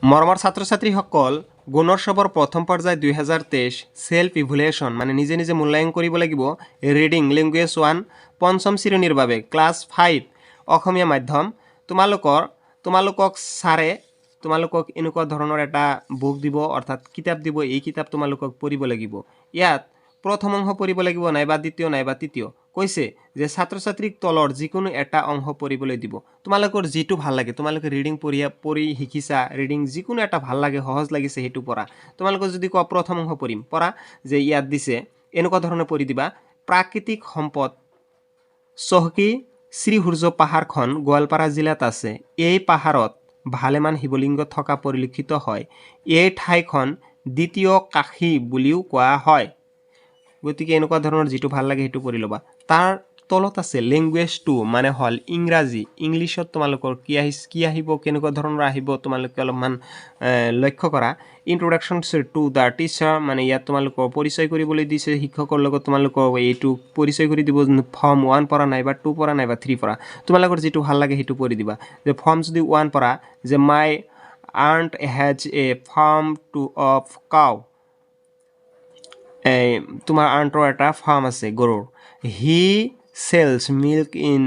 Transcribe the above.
মৰমৰ ছাত্ৰ-ছাত্ৰীসকল গুণোৎসৱৰ প্ৰথম পৰ্যায় 2023 সেলফ ইভ্যালুয়েশন মানে নিজে নিজে মূল্যায়ন কৰিব লাগিব ৰিডিং লেংগুৱেজ 1 পঞ্চম শ্ৰেণীৰ বাবে ক্লাছ 5 অসমীয়া মাধ্যম তোমালোকক ছাৰে তোমালোকক এনেকুৱা ধৰণৰ এটা বুক দিব অৰ্থাৎ কিতাপ দিব এই কিতাপ তোমালোকক পঢ়িব লাগিব ইয়াত প্ৰথম অংশ পঢ়িব লাগিব নাইবা দ্বিতীয় নাইবা তৃতীয় কৈছে যে ছাত্ৰ-ছাত্ৰীক তলৰ যিকোনো এটা অংশ পঢ়িবলৈ দিব তোমালোকৰ যেটো ভাল লাগে তোমালোকে ৰিডিং পঢ়ি শিকিছা ৰিডিং যিকোনো এটা ভাল লাগে সহজ লাগিছে হেতু পঢ়া তোমালোকৰ যদি কোৱা প্ৰথম অংশ পঢ়িম পঢ়া যে ইয়াত দিছে এনেকুৱা ধৰণে পঢ়ি দিবা প্ৰাকৃতিক সম্পদ চহকী শ্ৰী সূৰ্য পাহাৰখন গোৱালপাৰা জিলাত আছে এই পাহাৰত ভালেমান শিৱলিংগ থকা পৰিলক্ষিত হয় এই ঠাইখন দ্বিতীয় কাশী বুলিও কোৱা হয় গতিকে এনেকুৱা ধৰণৰ যেটো ভাল লাগে হেতু পঢ়ি লবা তাৰ তলত আছে ল্যাঙ্গুৱেজ 2 মানে হল ইংৰাজী ইংলিশত তোমালোকৰ কি আহিব কেনেকুৱা ধৰণৰ আহিব তোমালোকে অলপমান লক্ষ্য কৰা ইন্ট্ৰোডাকশন টু দা টিচাৰ মানে ইয়াত তোমালোকৰ পৰিচয় কৰিবলৈ দিছে শিক্ষকৰ লগত তোমালোকৰ এইটো পৰিচয় কৰি দিব ফৰ্ম 1 পঢ়া নাইবা 2 পঢ়া নাইবা 3 পঢ়া তোমালোকৰ যেটো ভাল লাগে হেতু পঢ়ি দিবা যে ফৰ্ম যদি 1 পঢ়া যে মাই aunt has a farm to of cow তোমাৰ আন্টৰ এটা ফাৰ্ম আছে গৰুৰ হি sells milk in